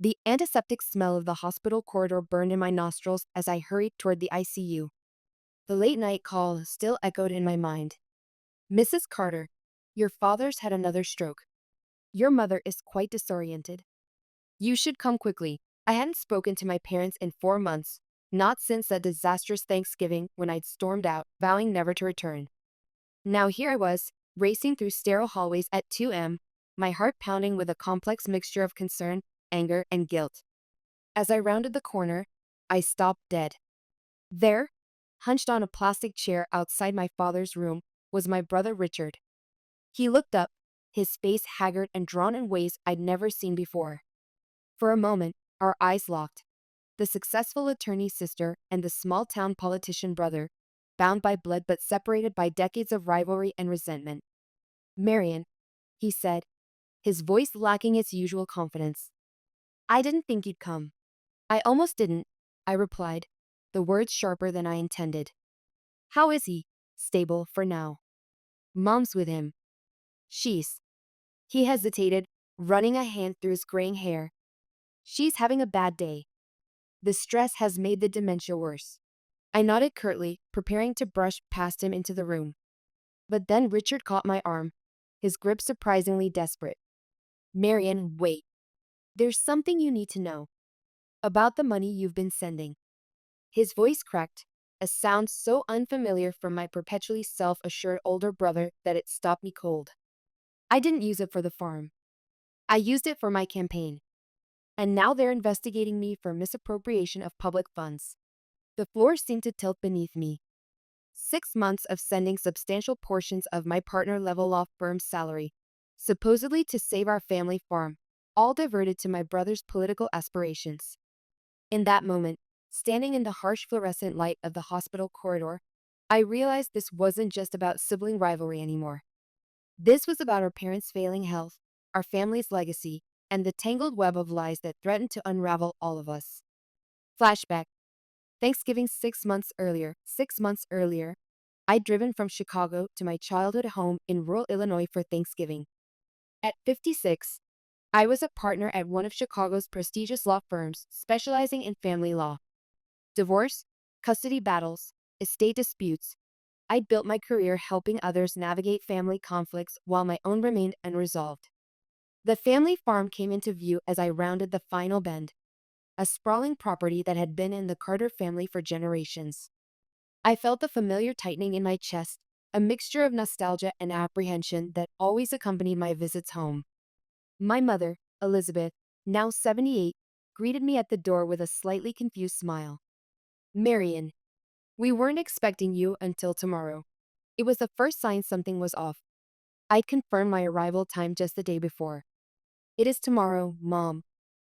The antiseptic smell of the hospital corridor burned in my nostrils as I hurried toward the ICU. The late night call still echoed in my mind. Mrs. Carter, your father's had another stroke. Your mother is quite disoriented. You should come quickly. I hadn't spoken to my parents in 4 months, not since that disastrous Thanksgiving when I'd stormed out, vowing never to return. Now here I was, racing through sterile hallways at 2 a.m., my heart pounding with a complex mixture of concern, anger, and guilt. As I rounded the corner, I stopped dead. There, hunched on a plastic chair outside my father's room, was my brother Richard. He looked up, his face haggard and drawn in ways I'd never seen before. For a moment, our eyes locked. The successful attorney's sister and the small-town politician brother, bound by blood but separated by decades of rivalry and resentment. "Marion," he said, his voice lacking its usual confidence. "I didn't think you'd come." "I almost didn't," I replied, the words sharper than I intended. "How is he?" "Stable, for now. Mom's with him." "She's." He hesitated, running a hand through his graying hair. "She's having a bad day. The stress has made the dementia worse." I nodded curtly, preparing to brush past him into the room. But then Richard caught my arm, his grip surprisingly desperate. "Marion, wait. There's something you need to know. About the money you've been sending." His voice cracked, a sound so unfamiliar from my perpetually self-assured older brother that it stopped me cold. "I didn't use it for the farm. I used it for my campaign. And now they're investigating me for misappropriation of public funds." The floor seemed to tilt beneath me. 6 months of sending substantial portions of my partner-level law firm's salary, supposedly to save our family farm, all diverted to my brother's political aspirations. In that moment, standing in the harsh fluorescent light of the hospital corridor, I realized this wasn't just about sibling rivalry anymore. This was about our parents' failing health, our family's legacy, and the tangled web of lies that threatened to unravel all of us. Flashback. Thanksgiving 6 months earlier, I'd driven from Chicago to my childhood home in rural Illinois for Thanksgiving. At 56, I was a partner at one of Chicago's prestigious law firms specializing in family law. Divorce, custody battles, estate disputes. I'd built my career helping others navigate family conflicts while my own remained unresolved. The family farm came into view as I rounded the final bend, a sprawling property that had been in the Carter family for generations. I felt the familiar tightening in my chest, a mixture of nostalgia and apprehension that always accompanied my visits home. My mother, Elizabeth, now 78, greeted me at the door with a slightly confused smile. "Marion, we weren't expecting you until tomorrow." It was the first sign something was off. I'd confirmed my arrival time just the day before. "It is tomorrow, Mom,"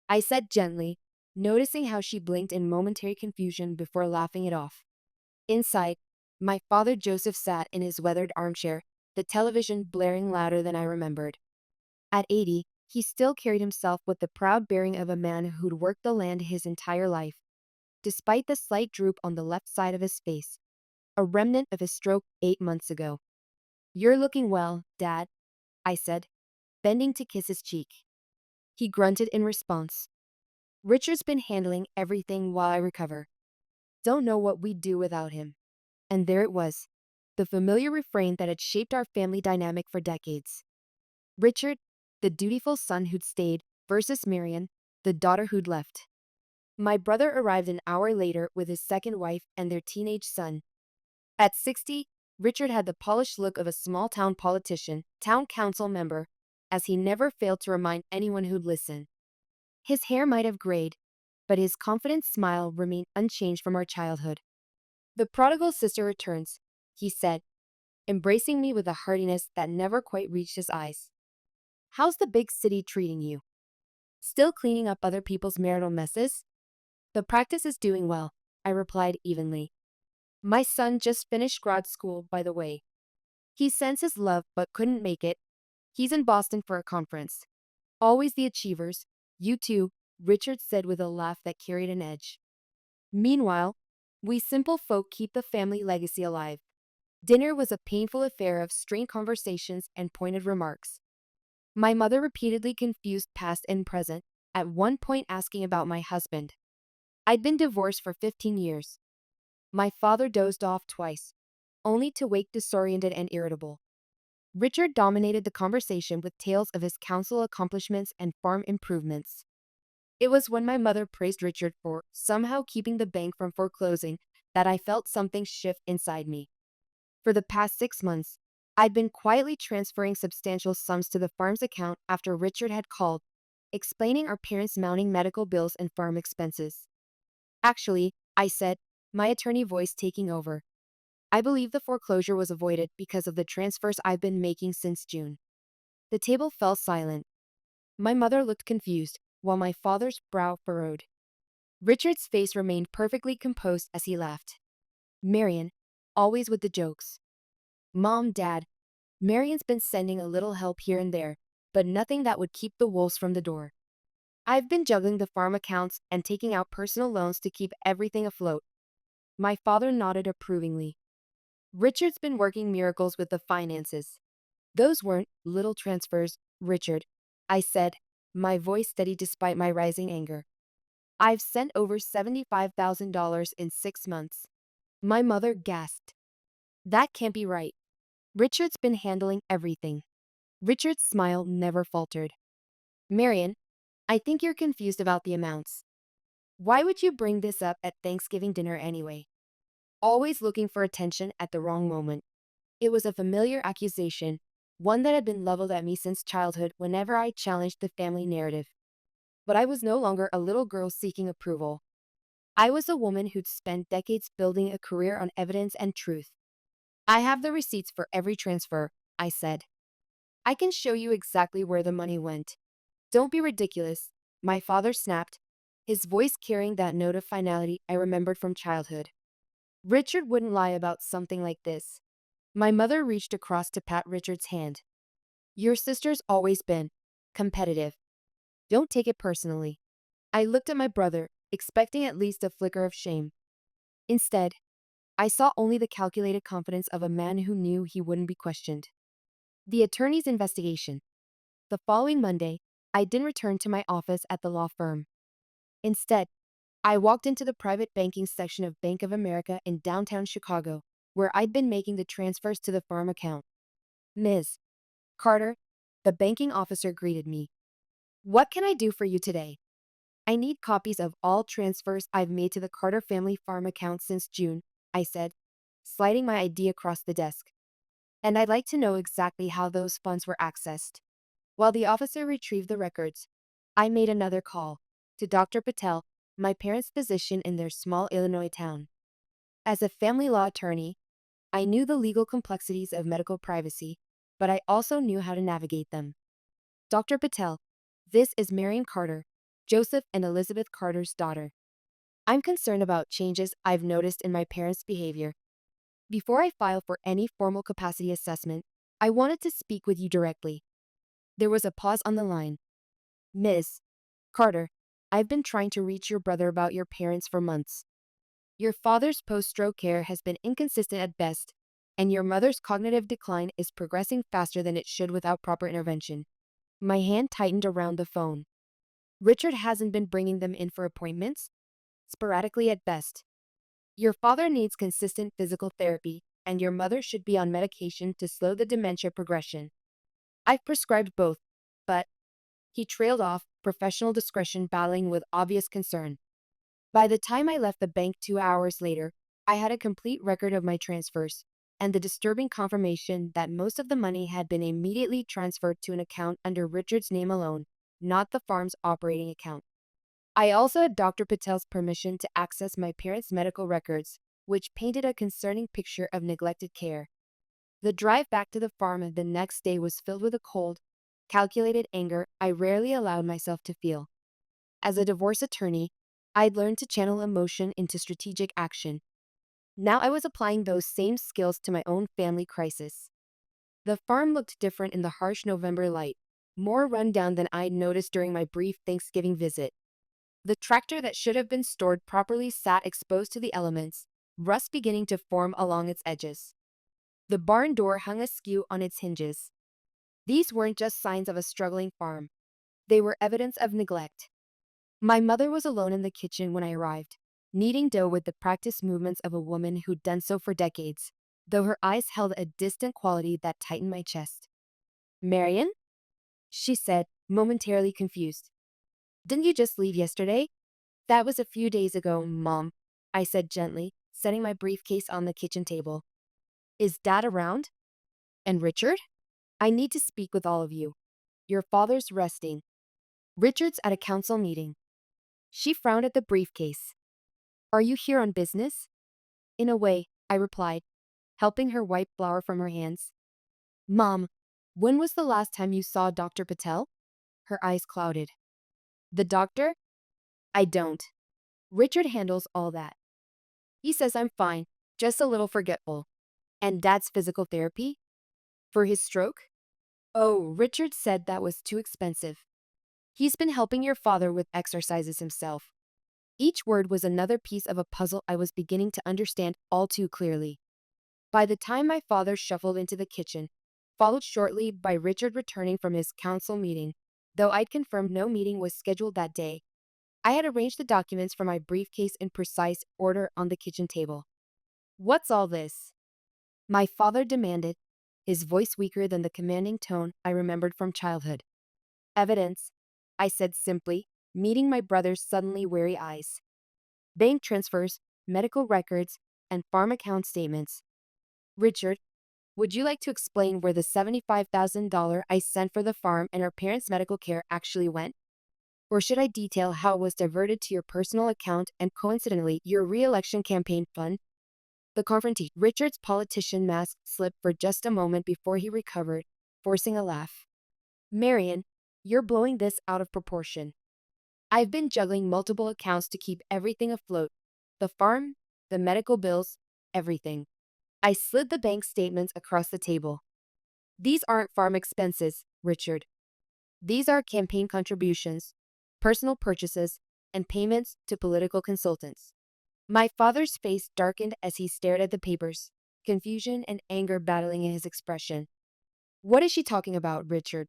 I said gently, noticing how she blinked in momentary confusion before laughing it off. Inside, my father Joseph sat in his weathered armchair, the television blaring louder than I remembered. At 80, he still carried himself with the proud bearing of a man who'd worked the land his entire life, despite the slight droop on the left side of his face, a remnant of his stroke 8 months ago. "You're looking well, Dad," I said, bending to kiss his cheek. He grunted in response. "Richard's been handling everything while I recover. Don't know what we'd do without him." And there it was, the familiar refrain that had shaped our family dynamic for decades. Richard, the dutiful son who'd stayed, versus Marion, the daughter who'd left. My brother arrived an hour later with his second wife and their teenage son. At 60, Richard had the polished look of a small-town politician, town council member, as he never failed to remind anyone who'd listen. His hair might have grayed, but his confident smile remained unchanged from our childhood. "The prodigal sister returns," he said, embracing me with a heartiness that never quite reached his eyes. "How's the big city treating you? Still cleaning up other people's marital messes?" "The practice is doing well," I replied evenly. "My son just finished grad school, by the way. He sends his love but couldn't make it. He's in Boston for a conference." "Always the achievers. You too," Richard said with a laugh that carried an edge. Meanwhile, we simple folk keep the family legacy alive. Dinner was a painful affair of strained conversations and pointed remarks. My mother repeatedly confused past and present, at one point asking about my husband. I'd been divorced for 15 years. My father dozed off twice, only to wake disoriented and irritable. Richard dominated the conversation with tales of his council accomplishments and farm improvements. It was when my mother praised Richard for somehow keeping the bank from foreclosing that I felt something shift inside me. For the past 6 months, I'd been quietly transferring substantial sums to the farm's account after Richard had called, explaining our parents' mounting medical bills and farm expenses. Actually, I said, my attorney voice taking over. I believe the foreclosure was avoided because of the transfers I've been making since June. The table fell silent. My mother looked confused, while my father's brow furrowed. Richard's face remained perfectly composed as he laughed. Marion, always with the jokes. Mom, Dad, Marion's been sending a little help here and there, but nothing that would keep the wolves from the door. I've been juggling the farm accounts and taking out personal loans to keep everything afloat. My father nodded approvingly. Richard's been working miracles with the finances. Those weren't little transfers, Richard, I said, my voice steady despite my rising anger. I've sent over $75,000 in 6 months. My mother gasped. That can't be right. Richard's been handling everything. Richard's smile never faltered. Marion, I think you're confused about the amounts. Why would you bring this up at Thanksgiving dinner anyway? Always looking for attention at the wrong moment. It was a familiar accusation, one that had been leveled at me since childhood whenever I challenged the family narrative. But I was no longer a little girl seeking approval. I was a woman who'd spent decades building a career on evidence and truth. I have the receipts for every transfer, I said. I can show you exactly where the money went. Don't be ridiculous, my father snapped, his voice carrying that note of finality I remembered from childhood. Richard wouldn't lie about something like this. My mother reached across to pat Richard's hand. Your sister's always been competitive. Don't take it personally. I looked at my brother, expecting at least a flicker of shame. Instead, I saw only the calculated confidence of a man who knew he wouldn't be questioned. The attorney's investigation. The following Monday, I didn't return to my office at the law firm. Instead, I walked into the private banking section of Bank of America in downtown Chicago, where I'd been making the transfers to the farm account. Ms. Carter, the banking officer greeted me. What can I do for you today? I need copies of all transfers I've made to the Carter family farm account since June, I said, sliding my ID across the desk. And I'd like to know exactly how those funds were accessed. While the officer retrieved the records, I made another call to Dr. Patel, my parents' physician in their small Illinois town. As a family law attorney, I knew the legal complexities of medical privacy, but I also knew how to navigate them. Dr. Patel, this is Marion Carter, Joseph and Elizabeth Carter's daughter. I'm concerned about changes I've noticed in my parents' behavior. Before I file for any formal capacity assessment, I wanted to speak with you directly. There was a pause on the line. Ms. Carter, I've been trying to reach your brother about your parents for months. Your father's post-stroke care has been inconsistent at best, and your mother's cognitive decline is progressing faster than it should without proper intervention. My hand tightened around the phone. Richard hasn't been bringing them in for appointments, sporadically at best. Your father needs consistent physical therapy, and your mother should be on medication to slow the dementia progression. I've prescribed both, but he trailed off, professional discretion battling with obvious concern. By the time I left the bank 2 hours later, I had a complete record of my transfers, and the disturbing confirmation that most of the money had been immediately transferred to an account under Richard's name alone, not the farm's operating account. I also had Dr. Patel's permission to access my parents' medical records, which painted a concerning picture of neglected care. The drive back to the farm the next day was filled with a cold, calculated anger I rarely allowed myself to feel. As a divorce attorney, I'd learned to channel emotion into strategic action. Now I was applying those same skills to my own family crisis. The farm looked different in the harsh November light, more rundown than I'd noticed during my brief Thanksgiving visit. The tractor that should have been stored properly sat exposed to the elements, rust beginning to form along its edges. The barn door hung askew on its hinges. These weren't just signs of a struggling farm. They were evidence of neglect. My mother was alone in the kitchen when I arrived, kneading dough with the practiced movements of a woman who'd done so for decades, though her eyes held a distant quality that tightened my chest. Marion? She said, momentarily confused. Didn't you just leave yesterday? That was a few days ago, Mom, I said gently, setting my briefcase on the kitchen table. Is Dad around? And Richard? I need to speak with all of you. Your father's resting. Richard's at a council meeting. She frowned at the briefcase. Are you here on business? In a way, I replied, helping her wipe flour from her hands. Mom, when was the last time you saw Dr. Patel? Her eyes clouded. The doctor? I don't. Richard handles all that. He says I'm fine, just a little forgetful. And Dad's physical therapy? For his stroke? Oh, Richard said that was too expensive. He's been helping your father with exercises himself. Each word was another piece of a puzzle I was beginning to understand all too clearly. By the time my father shuffled into the kitchen, followed shortly by Richard returning from his council meeting, though I'd confirmed no meeting was scheduled that day, I had arranged the documents for my briefcase in precise order on the kitchen table. What's all this? My father demanded, his voice weaker than the commanding tone I remembered from childhood. Evidence, I said simply, meeting my brother's suddenly wary eyes. Bank transfers, medical records, and farm account statements. Richard, would you like to explain where the $75,000 I sent for the farm and our parents' medical care actually went? Or should I detail how it was diverted to your personal account and coincidentally your re-election campaign fund? The confrontation. Richard's politician mask slipped for just a moment before he recovered, forcing a laugh. Marion, you're blowing this out of proportion. I've been juggling multiple accounts to keep everything afloat. The farm, the medical bills, everything. I slid the bank statements across the table. These aren't farm expenses, Richard. These are campaign contributions, personal purchases, and payments to political consultants. My father's face darkened as he stared at the papers, confusion and anger battling in his expression. What is she talking about, Richard?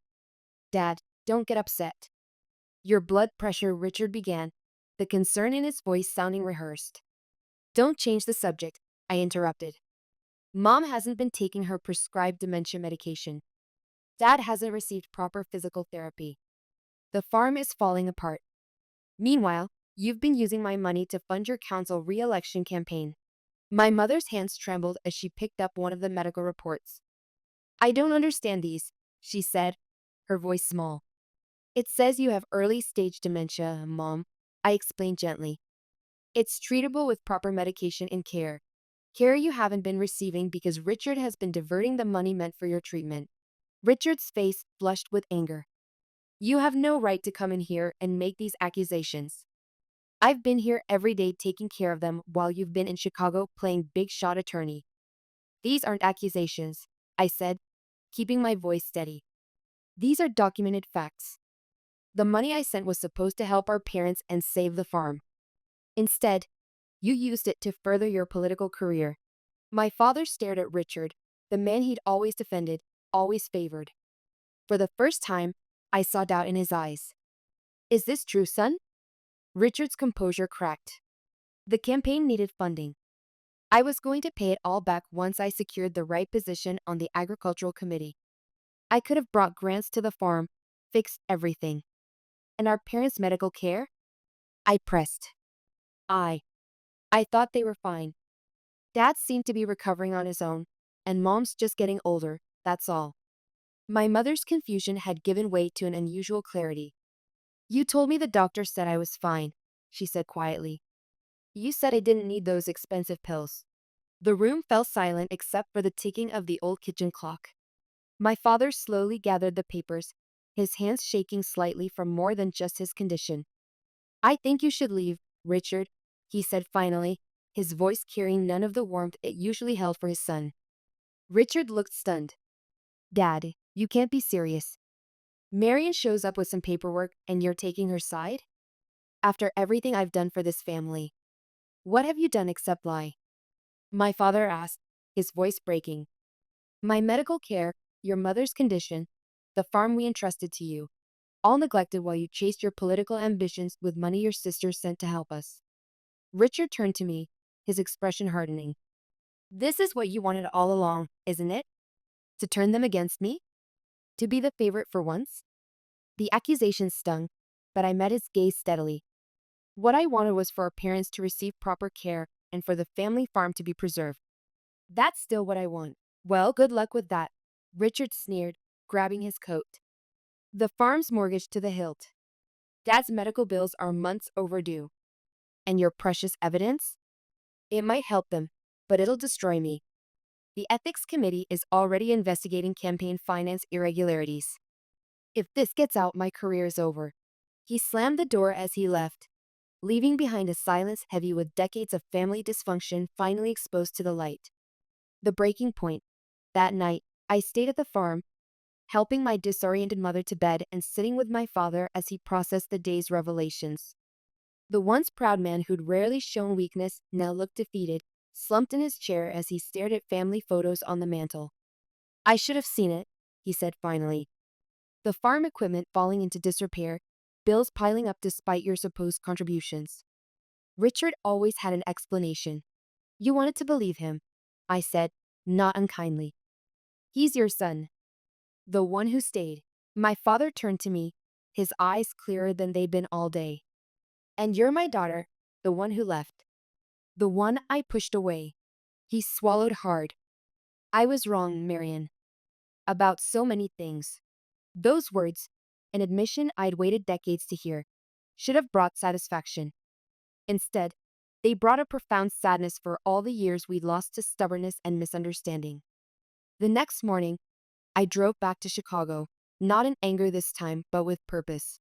Dad, don't get upset. Your blood pressure, Richard began, the concern in his voice sounding rehearsed. Don't change the subject, I interrupted. Mom hasn't been taking her prescribed dementia medication. Dad hasn't received proper physical therapy. The farm is falling apart. Meanwhile, you've been using my money to fund your council re-election campaign. My mother's hands trembled as she picked up one of the medical reports. I don't understand these, she said, her voice small. It says you have early-stage dementia, Mom, I explained gently. It's treatable with proper medication and care. Care you haven't been receiving because Richard has been diverting the money meant for your treatment. Richard's face flushed with anger. You have no right to come in here and make these accusations. I've been here every day taking care of them while you've been in Chicago playing big shot attorney. These aren't accusations, I said, keeping my voice steady. These are documented facts. The money I sent was supposed to help our parents and save the farm. Instead, you used it to further your political career. My father stared at Richard, the man he'd always defended, always favored. For the first time, I saw doubt in his eyes. Is this true, son? Richard's composure cracked. The campaign needed funding. I was going to pay it all back once I secured the right position on the agricultural committee. I could have brought grants to the farm, fixed everything. And our parents' medical care? I pressed. I thought they were fine. Dad seemed to be recovering on his own, and Mom's just getting older, that's all. My mother's confusion had given way to an unusual clarity. You told me the doctor said I was fine, she said quietly. You said I didn't need those expensive pills. The room fell silent except for the ticking of the old kitchen clock. My father slowly gathered the papers, his hands shaking slightly from more than just his condition. I think you should leave, Richard, he said finally, his voice carrying none of the warmth it usually held for his son. Richard looked stunned. Dad, you can't be serious. Marion shows up with some paperwork and you're taking her side? After everything I've done for this family. What have you done except lie? My father asked, his voice breaking. My medical care, your mother's condition, the farm we entrusted to you. all neglected while you chased your political ambitions with money your sister sent to help us. Richard turned to me, his expression hardening. This is what you wanted all along, isn't it? To turn them against me? To be the favorite for once? The accusation stung, but I met his gaze steadily. What I wanted was for our parents to receive proper care and for the family farm to be preserved. That's still what I want. Well, good luck with that, Richard sneered, grabbing his coat. The farm's mortgaged to the hilt. Dad's medical bills are months overdue. And your precious evidence? It might help them, but it'll destroy me. The ethics committee is already investigating campaign finance irregularities. If this gets out, my career is over. He slammed the door as he left, leaving behind a silence heavy with decades of family dysfunction finally exposed to the light. The breaking point. That night, I stayed at the farm, helping my disoriented mother to bed and sitting with my father as he processed the day's revelations. The once proud man who'd rarely shown weakness now looked defeated, slumped in his chair as he stared at family photos on the mantel. I should have seen it, he said finally. The farm equipment falling into disrepair, bills piling up despite your supposed contributions. Richard always had an explanation. You wanted to believe him, I said, not unkindly. He's your son. The one who stayed. My father turned to me, his eyes clearer than they'd been all day. And you're my daughter, the one who left. The one I pushed away. He swallowed hard. I was wrong, Marian. About so many things. Those words, an admission I'd waited decades to hear, should have brought satisfaction. Instead, they brought a profound sadness for all the years we'd lost to stubbornness and misunderstanding. The next morning, I drove back to Chicago, not in anger this time, but with purpose.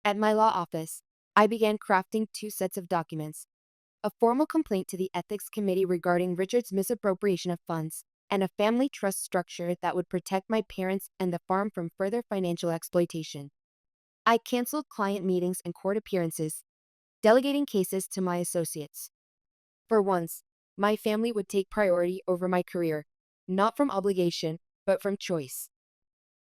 At my law office, I began crafting 2 sets of documents: a formal complaint to the ethics committee regarding Richard's misappropriation of funds, and a family trust structure that would protect my parents and the farm from further financial exploitation. I canceled client meetings and court appearances, delegating cases to my associates. For once, my family would take priority over my career, not from obligation, but from choice.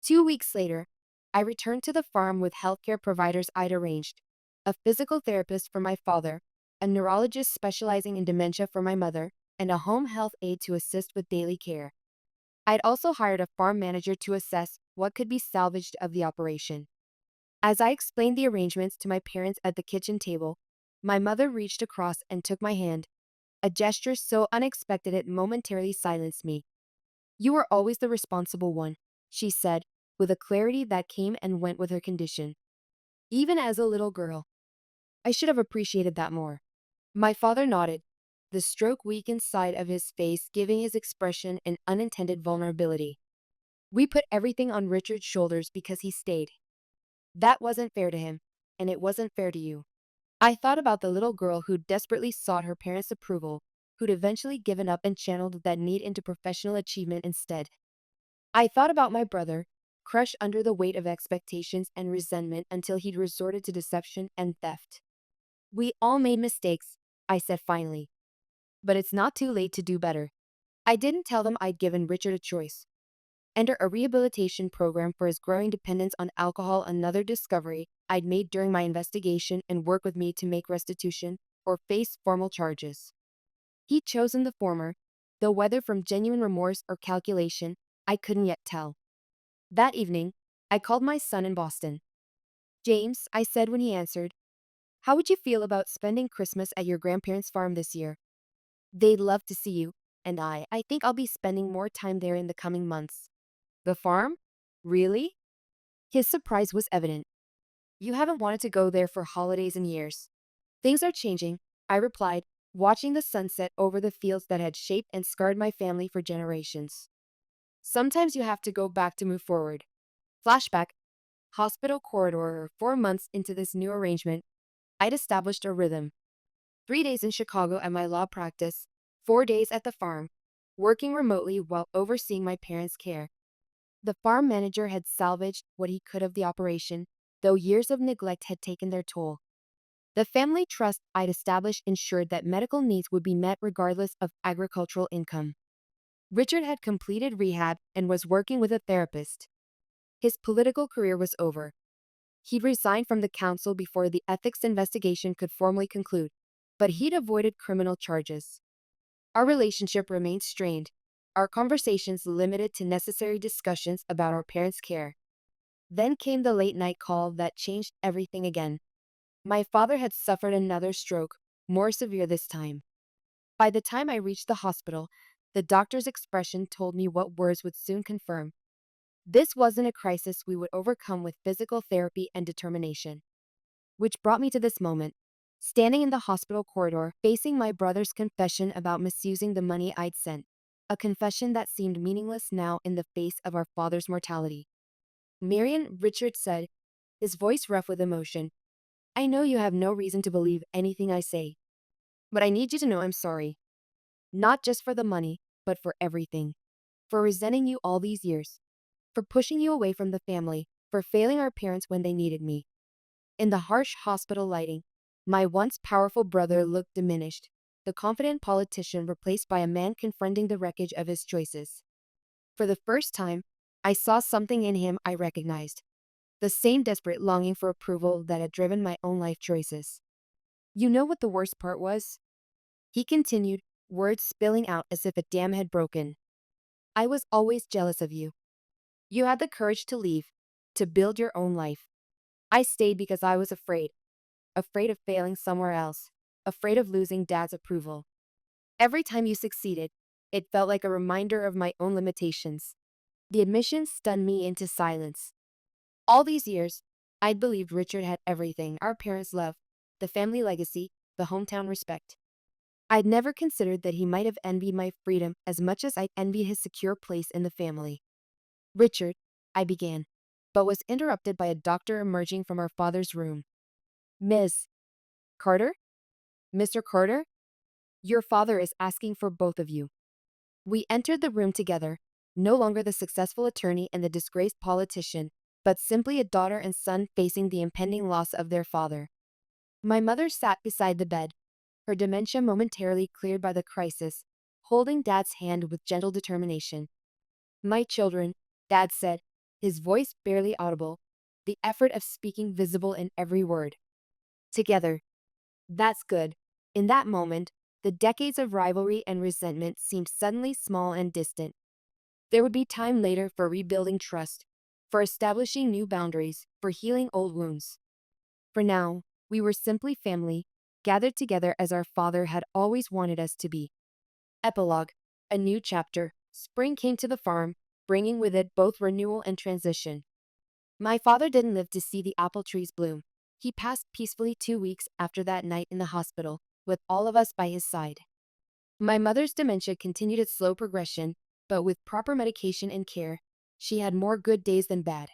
2 weeks later, I returned to the farm with healthcare providers I'd arranged: a physical therapist for my father, a neurologist specializing in dementia for my mother, and a home health aide to assist with daily care. I'd also hired a farm manager to assess what could be salvaged of the operation. As I explained the arrangements to my parents at the kitchen table, my mother reached across and took my hand, a gesture so unexpected it momentarily silenced me. You were always the responsible one, she said, with a clarity that came and went with her condition. Even as a little girl. I should have appreciated that more. My father nodded, the stroke weakened side of his face giving his expression an unintended vulnerability. We put everything on Richard's shoulders because he stayed. That wasn't fair to him, and it wasn't fair to you. I thought about the little girl who desperately sought her parents' approval, who'd eventually given up and channeled that need into professional achievement instead. I thought about my brother, crushed under the weight of expectations and resentment until he'd resorted to deception and theft. We all made mistakes, I said finally. But it's not too late to do better. I didn't tell them I'd given Richard a choice: enter a rehabilitation program for his growing dependence on alcohol, another discovery I'd made during my investigation, and work with me to make restitution, or face formal charges. He'd chosen the former, though whether from genuine remorse or calculation, I couldn't yet tell. That evening, I called my son in Boston. James, I said when he answered, how would you feel about spending Christmas at your grandparents' farm this year? They'd love to see you, and I think I'll be spending more time there in the coming months. The farm? Really? His surprise was evident. You haven't wanted to go there for holidays in years. Things are changing, I replied, watching the sunset over the fields that had shaped and scarred my family for generations. Sometimes you have to go back to move forward. Flashback. Hospital corridor. 4 months into this new arrangement, I'd established a rhythm. 3 days in Chicago at my law practice, 4 days at the farm, working remotely while overseeing my parents' care. The farm manager had salvaged what he could of the operation, though years of neglect had taken their toll. The family trust I'd established ensured that medical needs would be met regardless of agricultural income. Richard had completed rehab and was working with a therapist. His political career was over. He'd resigned from the council before the ethics investigation could formally conclude, but he'd avoided criminal charges. Our relationship remained strained, our conversations limited to necessary discussions about our parents' care. Then came the late night call that changed everything again. My father had suffered another stroke, more severe this time. By the time I reached the hospital, the doctor's expression told me what words would soon confirm. This wasn't a crisis we would overcome with physical therapy and determination. Which brought me to this moment. Standing in the hospital corridor, facing my brother's confession about misusing the money I'd sent. A confession that seemed meaningless now in the face of our father's mortality. Marion, Richard said, his voice rough with emotion, "I know you have no reason to believe anything I say, but I need you to know I'm sorry. Not just for the money, but for everything. For resenting you all these years. For pushing you away from the family. For failing our parents when they needed me." In the harsh hospital lighting, my once powerful brother looked diminished, the confident politician replaced by a man confronting the wreckage of his choices. For the first time, I saw something in him I recognized. The same desperate longing for approval that had driven my own life choices. "You know what the worst part was?" He continued, words spilling out as if a dam had broken. "I was always jealous of you. You had the courage to leave, to build your own life. I stayed because I was afraid. Afraid of failing somewhere else. Afraid of losing Dad's approval. Every time you succeeded, it felt like a reminder of my own limitations." The admission stunned me into silence. All these years, I'd believed Richard had everything: our parents' love, the family legacy, the hometown respect. I'd never considered that he might have envied my freedom as much as I envied his secure place in the family. "Richard," I began, but was interrupted by a doctor emerging from our father's room. "Ms. Carter? Mr. Carter? Your father is asking for both of you." We entered the room together, no longer the successful attorney and the disgraced politician, but simply a daughter and son facing the impending loss of their father. My mother sat beside the bed, her dementia momentarily cleared by the crisis, holding Dad's hand with gentle determination. "My children," Dad said, his voice barely audible, the effort of speaking visible in every word. "Together. That's good." In that moment, the decades of rivalry and resentment seemed suddenly small and distant. There would be time later for rebuilding trust, for establishing new boundaries, for healing old wounds. For now, we were simply family, gathered together as our father had always wanted us to be. Epilogue. A new chapter. Spring came to the farm, bringing with it both renewal and transition. My father didn't live to see the apple trees bloom. He passed peacefully 2 weeks after that night in the hospital, with all of us by his side. My mother's dementia continued its slow progression, but with proper medication and care, she had more good days than bad.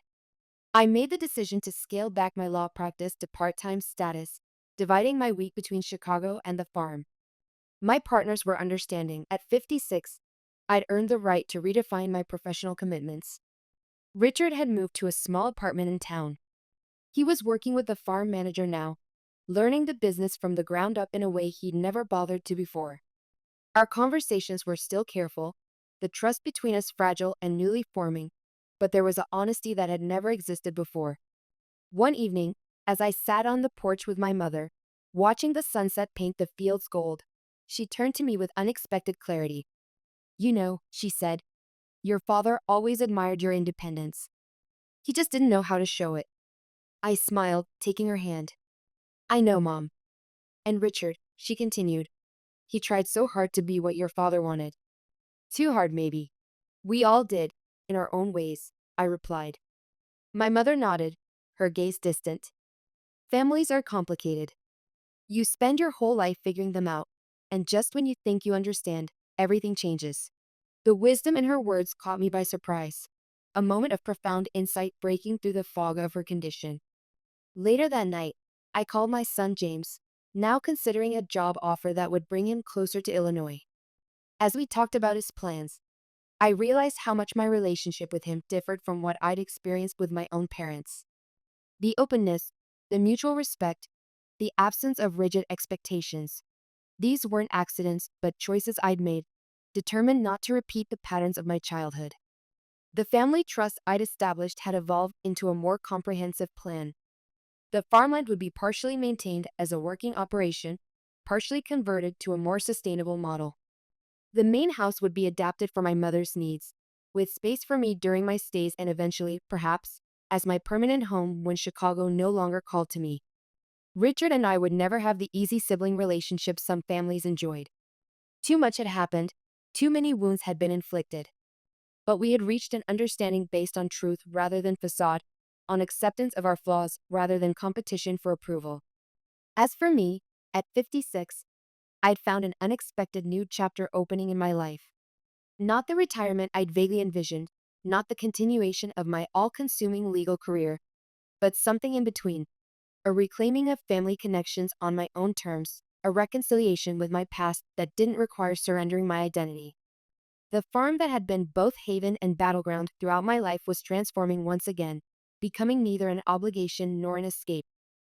I made the decision to scale back my law practice to part-time status, dividing my week between Chicago and the farm. My partners were understanding. At 56, I'd earned the right to redefine my professional commitments. Richard had moved to a small apartment in town. He was working with the farm manager now, learning the business from the ground up in a way he'd never bothered to before. Our conversations were still careful, the trust between us fragile and newly forming, but there was an honesty that had never existed before. One evening, as I sat on the porch with my mother, watching the sunset paint the fields gold, she turned to me with unexpected clarity. "You know," she said, "your father always admired your independence. He just didn't know how to show it." I smiled, taking her hand. "I know, Mom. And Richard," she continued, "he tried so hard to be what your father wanted." "Too hard, maybe." "We all did, in our own ways," I replied. My mother nodded, her gaze distant. "Families are complicated. You spend your whole life figuring them out, and just when you think you understand, everything changes." The wisdom in her words caught me by surprise, a moment of profound insight breaking through the fog of her condition. Later that night, I called my son James, now considering a job offer that would bring him closer to Illinois. As we talked about his plans, I realized how much my relationship with him differed from what I'd experienced with my own parents. The openness, the mutual respect, the absence of rigid expectations. These weren't accidents, but choices I'd made, determined not to repeat the patterns of my childhood. The family trust I'd established had evolved into a more comprehensive plan. The farmland would be partially maintained as a working operation, partially converted to a more sustainable model. The main house would be adapted for my mother's needs, with space for me during my stays and eventually, perhaps, as my permanent home when Chicago no longer called to me. Richard and I would never have the easy sibling relationship some families enjoyed. Too much had happened, too many wounds had been inflicted. But we had reached an understanding based on truth rather than facade, on acceptance of our flaws rather than competition for approval. As for me, at 56, I'd found an unexpected new chapter opening in my life. Not the retirement I'd vaguely envisioned, not the continuation of my all-consuming legal career, but something in between. A reclaiming of family connections on my own terms, a reconciliation with my past that didn't require surrendering my identity. The farm that had been both haven and battleground throughout my life was transforming once again, becoming neither an obligation nor an escape,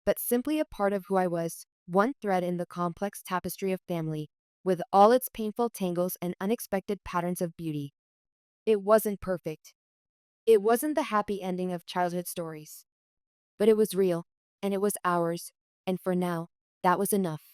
but simply a part of who I was, one thread in the complex tapestry of family, with all its painful tangles and unexpected patterns of beauty. It wasn't perfect. It wasn't the happy ending of childhood stories. But it was real, and it was ours, and for now, that was enough.